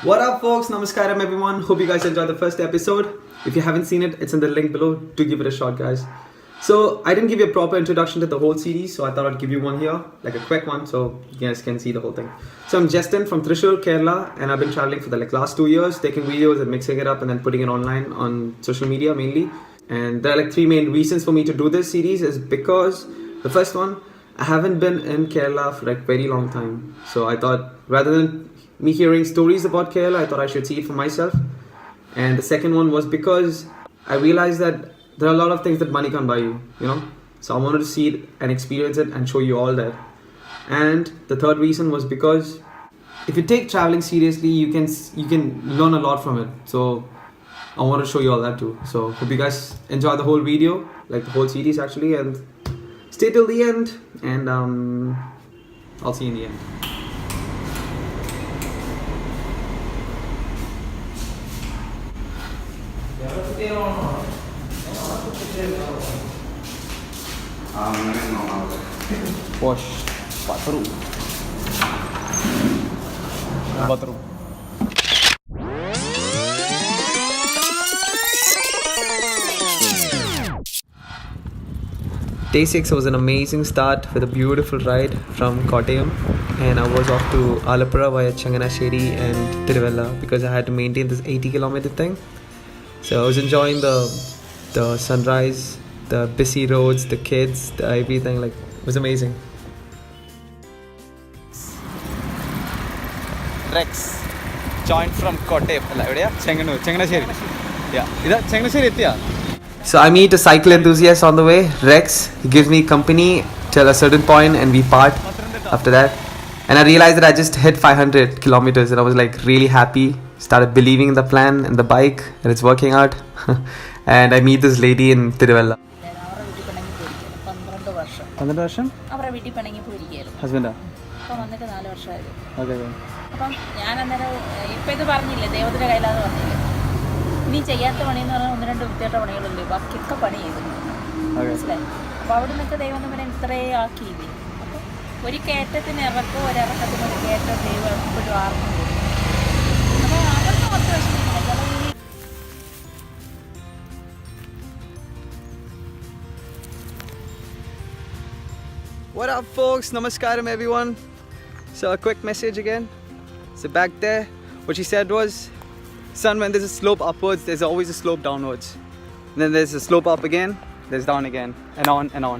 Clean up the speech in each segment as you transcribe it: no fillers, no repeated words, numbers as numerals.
What up, folks? Namaskaram, everyone. Hope you guys enjoyed the first episode. If you haven't seen it, it's in the link below. Do give it a shot, guys. So, I didn't give you a proper introduction to the whole series, so I thought I'd give you one here, like a quick one, so you guys can see the whole thing. So, I'm Justin from Thrissur, Kerala, and I've been traveling for the last 2 years, taking videos and mixing it up and then putting it online on social media mainly. And there are three main reasons for me to do this series is because the first one, I haven't been in Kerala for very long time. So I thought rather than me hearing stories about Kerala, I thought I should see it for myself. And the second one was because I realized that there are a lot of things that money can't buy you, So I wanted to see it and experience it and show you all that. And the third reason was because if you take traveling seriously, you can learn a lot from it. So I want to show you all that too. So hope you guys enjoy the whole video, like the whole series actually, and stay till the end. And I'll see you in the end. Wash bathroom. Day 6 was an amazing start with a beautiful ride from Kottayam, and I was off to Malappuram via Changanasheri and Tiruvalla because I had to maintain this 80-kilometer thing. So I was enjoying the sunrise, the busy roads, the kids, the everything. It was amazing. Rex, joined from Kottayam. Changanasheri. Yeah, is Changanasheri? So I meet a cycle enthusiast on the way, Rex. He gives me company till a certain point and we part after that. And I realized that I just hit 500 kilometers and I was really happy. Started believing in the plan and the bike and it's working out. And I meet this lady in Tiruvalla. Husband? Okay. നീ ചെയ്യാത്ത പണിയെന്ന് പറഞ്ഞാൽ ഒന്ന് രണ്ട് വൃത്തിയായിട്ട പണികളുള്ളൂ, ബാക്കിയൊക്കെ പണി ചെയ്തു. മനസ്സിലായി? അപ്പോൾ അവിടെ നിന്നൊക്കെ ദൈവം തമ്മിൽ ഇത്രയേ ആക്കിയില്ലേ. അപ്പോൾ ഒരു കയറ്റത്തിന് ഇറക്കോ ഒരിറക്കത്തിന് ഒരു കയറ്റം ദൈവം എപ്പോഴും ആർക്കും കൊടുക്കും. അപ്പോൾ അവർക്ക് കുറച്ച് വിഷമിക്കുന്നില്ല. What up, folks? Namaskaram, everyone. So a quick message again. So back there, what she said was, son, when there's a slope upwards, there's always a slope downwards. And then there's a slope up again, there's down again, and on and on.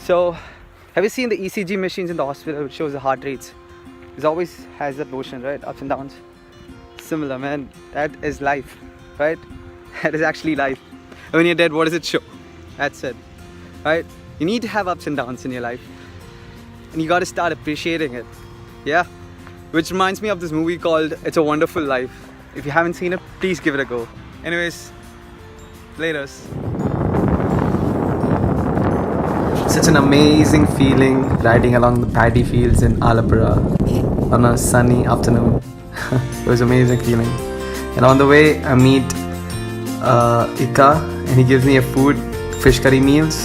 So, have you seen the ECG machines in the hospital which shows the heart rates? It always has that motion, right? Ups and downs. Similar, man. That is life, right? That is actually life. And when you're dead, what does it show? That's it, right? You need to have ups and downs in your life. And you gotta start appreciating it. Yeah? Which reminds me of this movie called It's a Wonderful Life. If you haven't seen it, please give it a go. Anyways, laters. Such an amazing feeling riding along the paddy fields in Malappuram on a sunny afternoon. It was an amazing feeling. And on the way, I meet Ika, and he gives me a fish curry meals,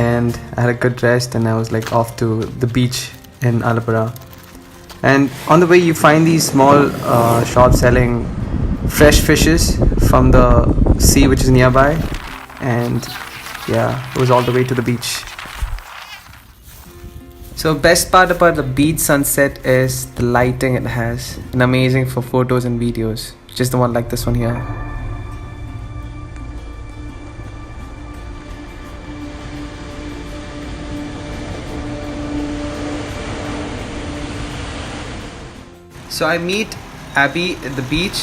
and I had a good rest, and I was off to the beach in Malappuram. And on the way, you find these small shops selling fresh fishes from the sea which is nearby, and yeah, it was all the way to the beach. So best part about the beach sunset is the lighting it has, and amazing for photos and videos, just the one like this one here. So I meet Abby at the beach.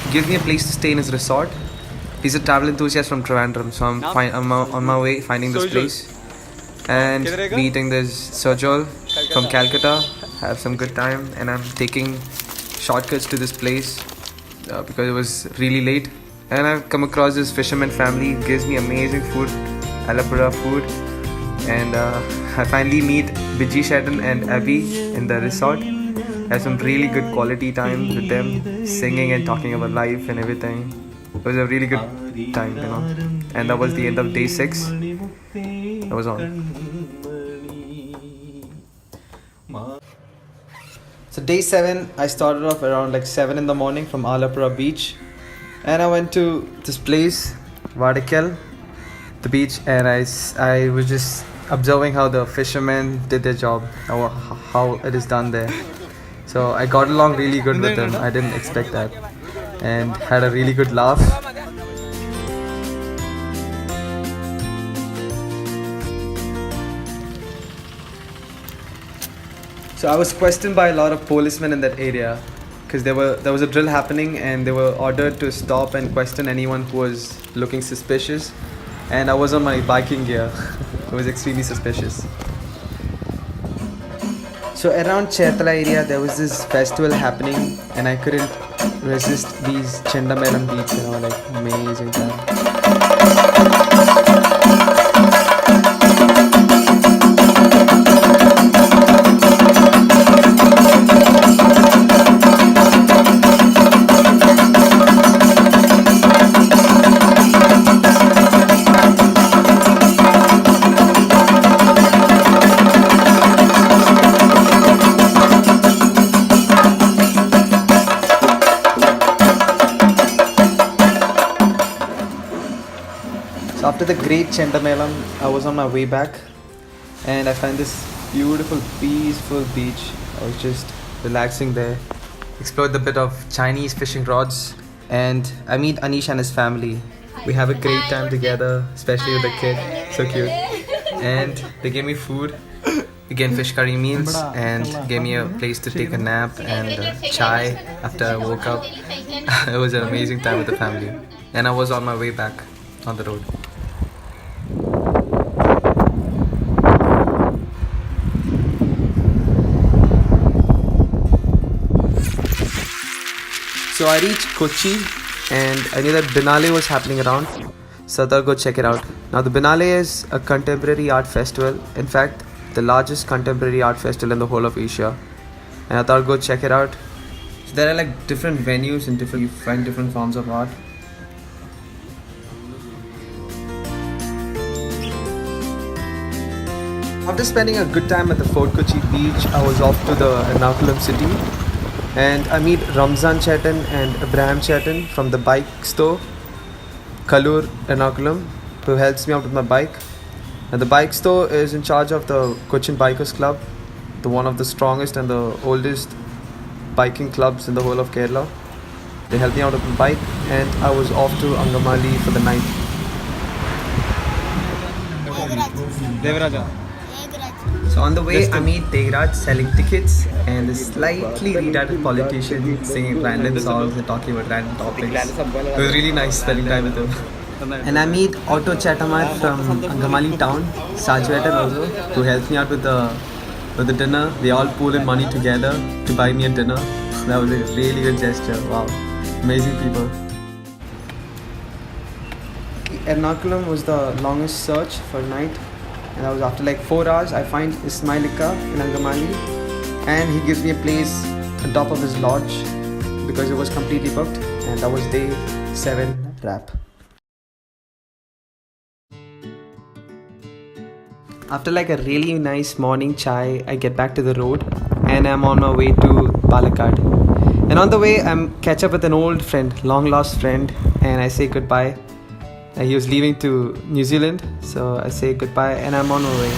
He gives me a place to stay in his resort. He's a travel enthusiast from Trivandrum, so I'm on my way finding this place and meeting this Sojol from Calcutta. Have some good time, and I'm taking shortcuts to this place because it was really late. And I've come across this fisherman family. He gives me amazing food, Malappuram food, and I finally meet Biji Shetton and Abby in the resort. Had some really good quality time with them, singing and talking about life and everything. It was a really good time, And that was the end of day 6. That was on. So day 7, I started off around like 7 in the morning from Malappuram beach, and I went to this place, Vadakkal, the beach, and I was just observing how the fishermen did their job, how it is done there. So I got along really good with them. I didn't expect that, and had a really good laugh. So I was questioned by a lot of policemen in that area because there was a drill happening and they were ordered to stop and question anyone who was looking suspicious. And I was on my biking gear. It was extremely suspicious. So around Chetala area there was this festival happening and I couldn't resist these Chendamelam beats, like amazing time. After the great Chendamelam, I was on my way back and I found this beautiful, peaceful beach. I was just relaxing there. Explored the bit of Chinese fishing rods and I meet Anish and his family. We have a great time together, especially with the kid. So cute. And they gave me food. Again, fish curry meals and gave me a place to take a nap and chai after I woke up. It was an amazing time with the family. And I was on my way back on the road. So I reached Kochi and I knew that Biennale was happening around, so I thought I'd go check it out. Now the Biennale is a contemporary art festival, in fact the largest contemporary art festival in the whole of Asia, and I thought I'd go check it out. So there are like different venues and you find different forms of art. After spending a good time at the Fort Kochi beach, I was off to the Ernakulam city. And I meet Ramzan Chetan and Abraham Chetan from the bike store, Kalur Ernakulam, who helps me out with my bike. And the bike store is in charge of the Cochin Bikers Club, the one of the strongest and the oldest biking clubs in the whole of Kerala. They helped me out with my bike and I was off to Angamali for the night. Devaraja. So on the way, I meet Degraj selling tickets and this slightly retarded politician singing random songs and talking about random topics. It was really nice spending time with him. And I meet Otto Chatamar from Angamali town, Sajwetan also, who helped me out with the dinner. They all pooled in money together to buy me a dinner. That was a really good gesture. Wow, amazing people. Ernakulam was the longest search for a night. And that was after like 4 hours, I find Ismailika in Angamali and he gives me a place on top of his lodge because it was completely booked, and that was day 7 wrap. After like a really nice morning chai, I get back to the road and I'm on my way to Palakkad. And on the way, I'm catch up with an old friend, long lost friend, and I say goodbye. He was leaving to New Zealand, so I say goodbye and I'm on my way.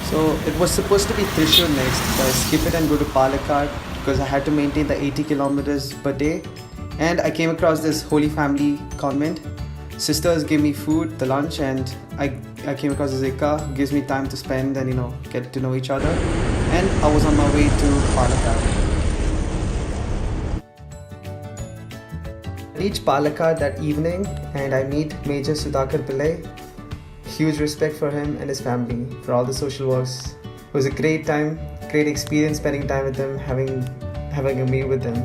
So it was supposed to be Thrissur next, but I skip it and go to Palakkad because I had to maintain the 80 kilometers per day. And I came across this Holy Family convent. Sisters gave me food, the lunch, and I came across this Ikka, who gives me time to spend and get to know each other. And I was on my way to Palakkad. I reach Palakkad that evening and I meet Major Sudhakar Pillai. Huge respect for him and his family for all the social works. It was a great time, great experience spending time with him, having a meal with him.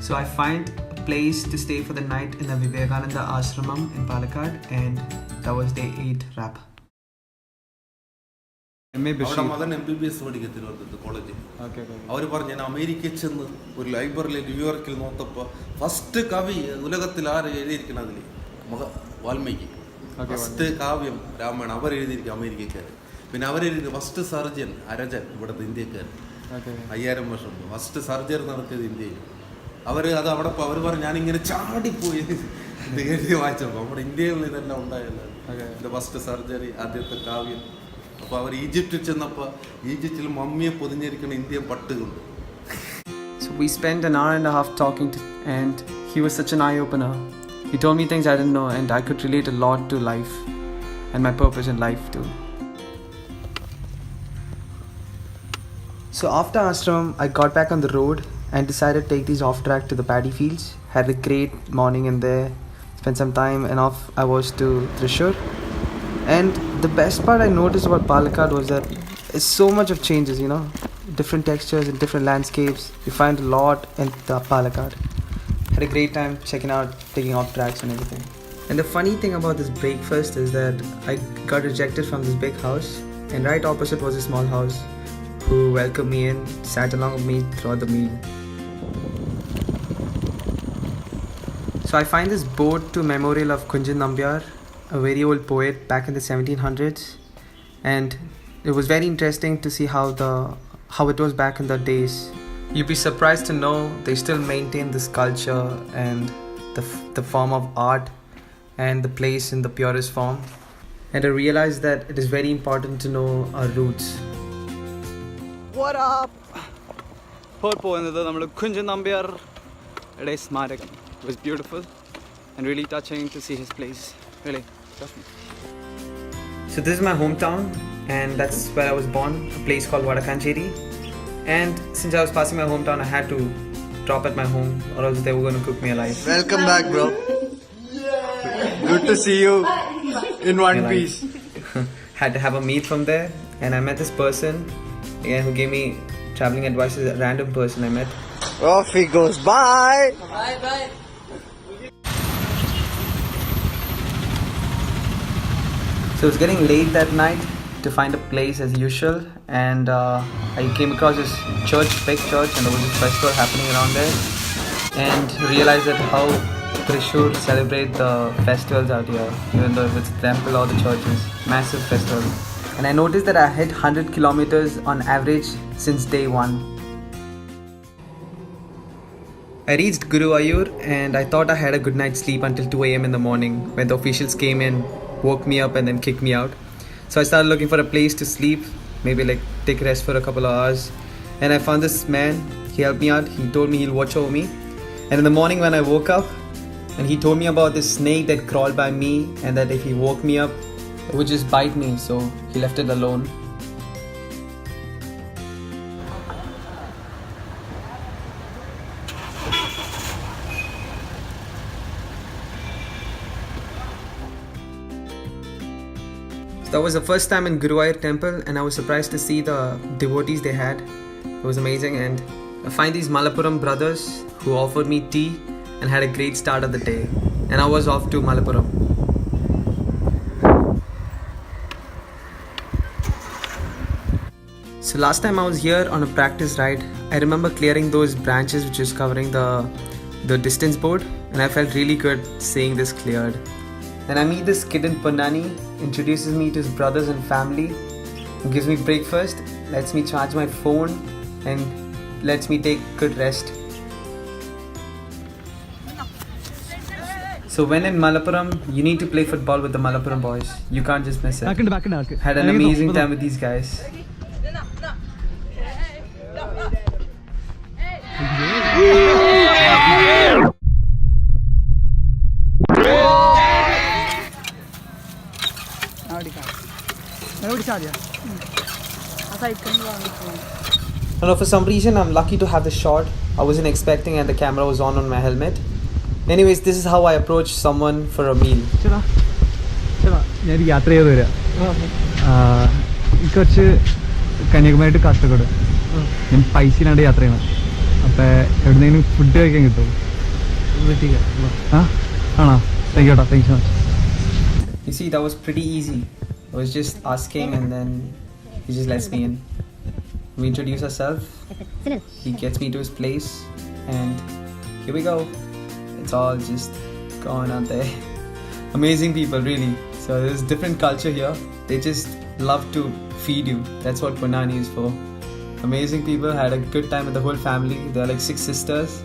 So I find a place to stay for the night in the Vivekananda Ashramam in Palakkad, and that was day 8 wrap. മകൻ MBBS പഠിക്കത്തില്ല കോളേജിൽ. അവർ പറഞ്ഞു, ഞാൻ അമേരിക്കയിൽ ചെന്ന് ഒരു ലൈബ്രറിയിൽ ന്യൂയോർക്കിൽ നോക്കപ്പോൾ first കവി ഉലകത്തിൽ ആര് എഴുതിയിരിക്കണം അതിൽ വാൽമീകി. ഫസ്റ്റ് കാവ്യം രാമായണം അവർ എഴുതിയിരിക്കും അമേരിക്കക്കാർ. പിന്നെ അവരൊരു ഫസ്റ്റ് സർജൻ അരജൻ ഇവിടുത്തെ ഇന്ത്യക്കാരൻ 5000 വർഷം മുമ്പ് ഫസ്റ്റ് സർജറി നടത്തിയത് ഇന്ത്യയിൽ. അവർ അത് അവിടെ അവർ പറഞ്ഞു ഞാനിങ്ങനെ ചാടിപ്പോയി എഴുതി വായിച്ചപ്പോൾ നമ്മുടെ ഇന്ത്യയിൽ ഇതെല്ലാം ഉണ്ടായല്ലോ. ഇത് ഫസ്റ്റ് സർജറി, ആദ്യത്തെ കാവ്യം. അപ്പോൾ അവർ ഈജിപ്തിൽ ചെന്നപ്പോൾ ഈജിപ്തിൽ മമ്മിയെ പൊതിഞ്ഞിരിക്കുന്ന Indian പട്ടുകൊണ്ട്. So we spent an hour and a half talking and he was such an eye-opener. He told me things I didn't know and I could relate a lot to life and my purpose in life too. So after ashram, I got back on the road and decided to take these off track to the paddy fields. Had a great morning in there. Spent some time and off I was to Thrissur. And the best part I noticed about Palakkad was that it's so much of changes, you know, different textures and different landscapes. You find a lot in the Palakkad. Had a great time checking out, taking off tracks and everything. And the funny thing about this breakfast is that I got rejected from this big house, and right opposite was a small house who welcomed me in, sat along with me throughout the meal. So I find this boat to memorial of Kunjan Nambyar, a very old poet back in the 1700s, and it was very interesting to see how it was back in the days. You'd be surprised to know they still maintain this culture and the form of art and the place in the purest form. And I realized that it is very important to know our roots. What up? ഇപ്പോൾ പോകുന്നത് നമ്മൾ കുഞ്ചൻ നമ്പ്യാരുടെ സ്മാരകം. It was beautiful and really touching to see his place. Really, trust me. So this is my hometown and that's where I was born, a place called Vadakancheri. And since I was passing my hometown, I had to drop at my home or else they were going to cook me alive. Welcome back, bro. Good to see you in one piece. Had to have a meal from there and I met this person again who gave me traveling advice. Is a random person I met. Off he goes. Bye. Bye. So it was getting late that night to find a place as usual, and I came across this big church, and there was a festival happening around there, and realized that how Thrissur celebrate the festivals out here, even though if it's the temple or the churches, massive festival. And I noticed that I hit 100 kilometers on average since day one. I reached Guruvayur and I thought I had a good night's sleep until 2 a.m. in the morning when the officials came in, woke me up and then kicked me out. So I started looking for a place to sleep, maybe like take rest for a couple of hours. And I found this man, he helped me out, he told me he'll watch over me. And in the morning when I woke up, and he told me about this snake that crawled by me and that if he woke me up, it would just bite me, so he left it alone. That was the first time in Guruvayur temple and I was surprised to see the devotees they had. It was amazing, and I find these Malappuram brothers who offered me tea and had a great start of the day, and I was off to Malappuram. So last time I was here on a practice ride, I remember clearing those branches which is covering the distance board, and I felt really good seeing this cleared. Then I meet this kid in Ponnani, introduces me to his brothers and family, gives me breakfast, lets me charge my phone and lets me take good rest. So when in Malappuram, you need to play football with the Malappuram boys. You can't just miss it. Had an amazing time with these guys. No, for some reason I'm lucky to have this shot. I wasn't expecting and the camera was on my helmet. Anyways, this is how I approach someone for a meal. ഞാനൊരു യാത്ര ചെയ്ത് വരാം. കുറച്ച് Kanyakumari to Kasaragod. ഞാൻ പൈസയിലാണ്ട് യാത്ര ചെയ്യണം. അപ്പം എവിടെന്നെങ്കിലും ഫുഡ് കഴിക്കാൻ കിട്ടുമോ? ആണോ? Thank you. Thank you so much. You see, that was pretty easy. I was just asking and then he just lets me in. We introduce ourselves. He gets me to his place and here we go. It's all just going on there. Amazing people, really. So there's different culture here. They just love to feed you. That's what Punani is for. Amazing people, had a good time with the whole family. There are like 6 sisters.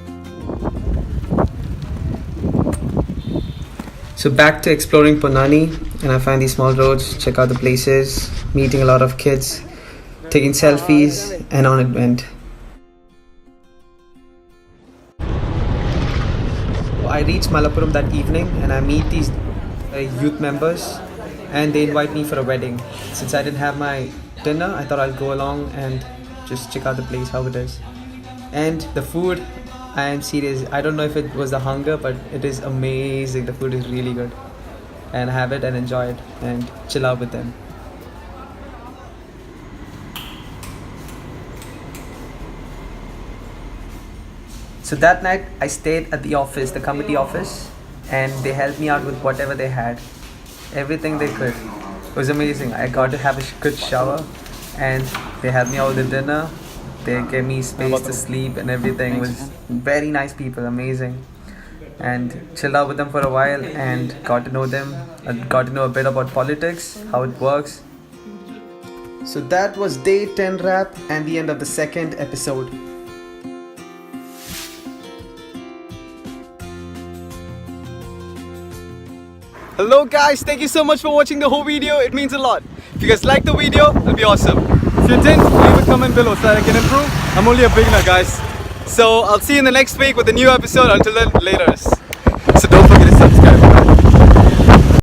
So back to exploring Punani, and I find these small roads, check out the places, meeting a lot of kids, taking selfies, and on it went. I reach Malappuram that evening and I meet these youth members and they invite me for a wedding. Since I didn't have my dinner, I thought I'll go along and just check out the place, how it is. And the food, I am serious, I don't know if it was the hunger, but it is amazing. The food is really good. And have it and enjoy it and chill out with them. So that night I stayed at the office, the committee office, and they helped me out with whatever they had. Everything they could. It was amazing. I got to have a good shower and they helped me out with the dinner. They gave me space to sleep and everything. It was very nice people, amazing. And chilled out with them for a while and got to know them, got to know a bit about politics, how it works. So that was day 10 wrap and the end of the second episode. Hello guys, thank you so much for watching the whole video. It means a lot. If you guys liked the video, it'll be awesome. If you didn't, leave a comment below so that I can improve. I'm only a beginner guys. So I'll see you in the next week with a new episode. Until then, laters.